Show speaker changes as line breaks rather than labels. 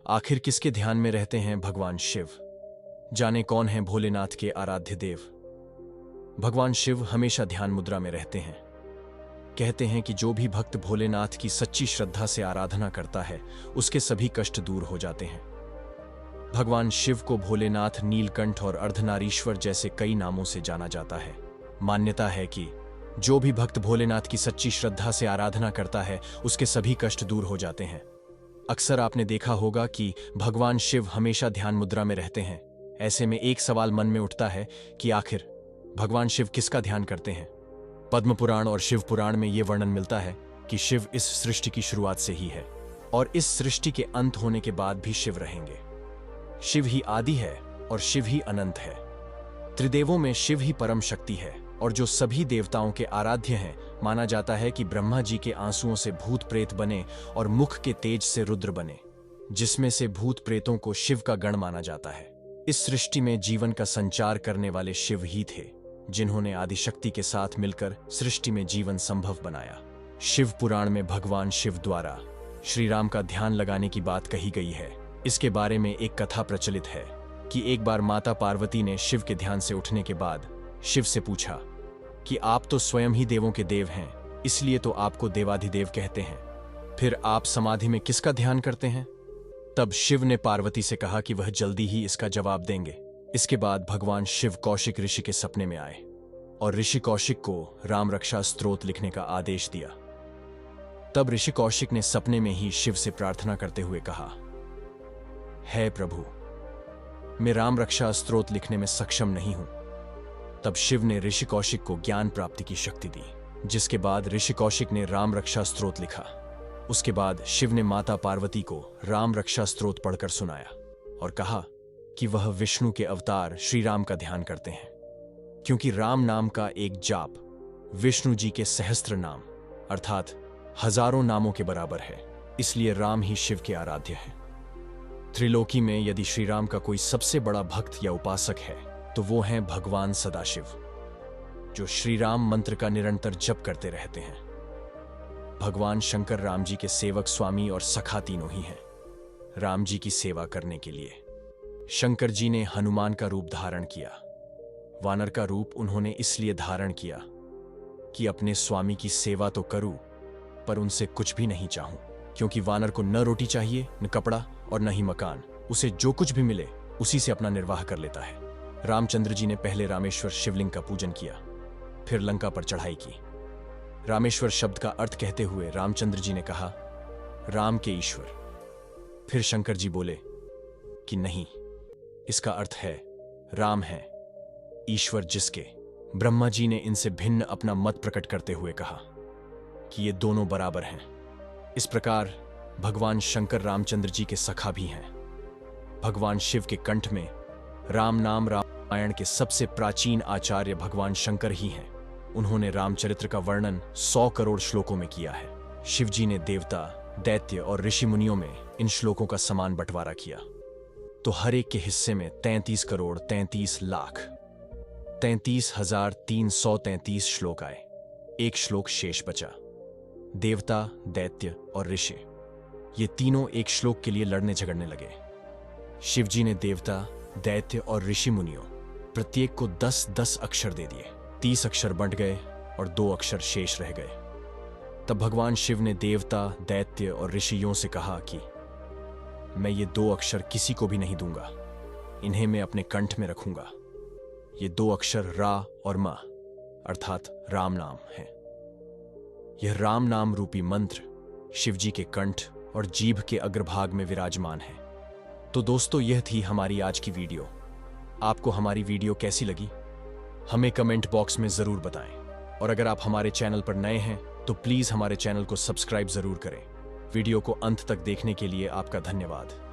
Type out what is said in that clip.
आखिर किसके ध्यान में रहते हैं भगवान शिव? जाने कौन है भोलेनाथ के आराध्य देव। भगवान शिव हमेशा ध्यान मुद्रा में रहते हैं। कहते हैं कि जो भी भक्त भोलेनाथ की सच्ची श्रद्धा से आराधना करता है उसके सभी कष्ट दूर हो जाते हैं। भगवान शिव को भोलेनाथ, नीलकंठ और अर्धनारीश्वर जैसे कई नामों से जाना जाता है। मान्यता है कि जो भी भक्त भोलेनाथ की सच्ची श्रद्धा से आराधना करता है उसके सभी कष्ट दूर हो जाते हैं। अक्सर आपने देखा होगा कि भगवान शिव हमेशा ध्यान मुद्रा में रहते हैं। ऐसे में एक सवाल मन में उठता है कि आखिर भगवान शिव किसका ध्यान करते हैं? पद्म पुराण और शिव पुराण में यह वर्णन मिलता है कि शिव इस सृष्टि की शुरुआत से ही है और इस सृष्टि के अंत होने के बाद भी शिव रहेंगे। शिव ही आदि है और शिव ही अनंत है। त्रिदेवों में शिव ही परम शक्ति है और जो सभी देवताओं के आराध्य हैं। माना जाता है कि ब्रह्मा जी के आंसुओं से भूत प्रेत बने और मुख के तेज से रुद्र बने, जिसमें से भूत प्रेतों को शिव का गण माना जाता है। इस सृष्टि में जीवन का संचार करने वाले शिव ही थे, जिन्होंने आदिशक्ति के साथ मिलकर सृष्टि में जीवन संभव बनाया। शिव पुराण में भगवान शिव द्वारा श्री राम का ध्यान लगाने की बात कही गई है। इसके बारे में एक कथा प्रचलित है कि एक बार माता पार्वती ने शिव के ध्यान से उठने के बाद शिव से पूछा कि आप तो स्वयं ही देवों के देव हैं, इसलिए तो आपको देवाधिदेव कहते हैं, फिर आप समाधि में किसका ध्यान करते हैं? तब शिव ने पार्वती से कहा कि वह जल्दी ही इसका जवाब देंगे। इसके बाद भगवान शिव कौशिक ऋषि के सपने में आए और ऋषि कौशिक को राम रक्षा स्तोत्र लिखने का आदेश दिया। तब ऋषि कौशिक ने सपने में ही शिव से प्रार्थना करते हुए कहा, हे प्रभु, मैं राम रक्षा स्तोत्र लिखने में सक्षम नहीं हूं। तब शिव ने ऋषि कौशिक को ज्ञान प्राप्ति की शक्ति दी, जिसके बाद ऋषि कौशिक ने राम रक्षा स्तोत्र लिखा। उसके बाद शिव ने माता पार्वती को राम रक्षा स्तोत्र पढ़कर सुनाया और कहा कि वह विष्णु के अवतार श्री राम का ध्यान करते हैं, क्योंकि राम नाम का एक जाप विष्णु जी के सहस्त्र नाम अर्थात हजारों नामों के बराबर है, इसलिए राम ही शिव के आराध्य हैं। त्रिलोकी में यदि श्री राम का कोई सबसे बड़ा भक्त या उपासक है तो वो हैं भगवान सदाशिव, जो श्री राम मंत्र का निरंतर जप करते रहते हैं। भगवान शंकर राम जी के सेवक, स्वामी और सखा तीनों ही हैं। राम जी की सेवा करने के लिए शंकर जी ने हनुमान का रूप धारण किया। वानर का रूप उन्होंने इसलिए धारण किया कि अपने स्वामी की सेवा तो करूं पर उनसे कुछ भी नहीं चाहूं, क्योंकि वानर को न रोटी चाहिए, न कपड़ा और न ही मकान। उसे जो कुछ भी मिले उसी से अपना निर्वाह कर लेता है। रामचंद्र जी ने पहले रामेश्वर शिवलिंग का पूजन किया, फिर लंका पर चढ़ाई की। रामेश्वर शब्द का अर्थ कहते हुए रामचंद्र जी ने कहा, राम के ईश्वर। फिर शंकर जी बोले कि नहीं, इसका अर्थ है राम है ईश्वर जिसके। ब्रह्मा जी ने इनसे भिन्न अपना मत प्रकट करते हुए कहा कि ये दोनों बराबर हैं। इस प्रकार भगवान शंकर रामचंद्र जी के सखा भी हैं। भगवान शिव के कंठ में राम नाम रामायण के सबसे प्राचीन आचार्य भगवान शंकर ही हैं। उन्होंने रामचरित्र का वर्णन 100 करोड़ श्लोकों में किया है। शिव जी ने देवता, दैत्य और ऋषि मुनियों में इन श्लोकों का समान बंटवारा किया, तो हर एक के हिस्से में 33 करोड़ 33 लाख 33,333 श्लोक आए। एक श्लोक शेष बचा। देवता, दैत्य और ऋषि ये तीनों एक श्लोक के लिए लड़ने झगड़ने लगे। शिव जी ने देवता, दैत्य और ऋषि मुनियों प्रत्येक को 10-10 अक्षर दे दिए। 30 अक्षर बंट गए और 2 अक्षर शेष रह गए। तब भगवान शिव ने देवता, दैत्य और ऋषियों से कहा कि मैं ये 2 अक्षर किसी को भी नहीं दूंगा, इन्हें मैं अपने कंठ में रखूंगा। ये 2 अक्षर रा और मा अर्थात राम नाम है। यह राम नाम रूपी मंत्र शिव जी के कंठ और जीभ के अग्रभाग में विराजमान है। तो दोस्तों, यह थी हमारी आज की वीडियो। आपको हमारी वीडियो कैसी लगी हमें कमेंट बॉक्स में जरूर बताएं, और अगर आप हमारे चैनल पर नए हैं तो प्लीज हमारे चैनल को सब्सक्राइब जरूर करें। वीडियो को अंत तक देखने के लिए आपका धन्यवाद।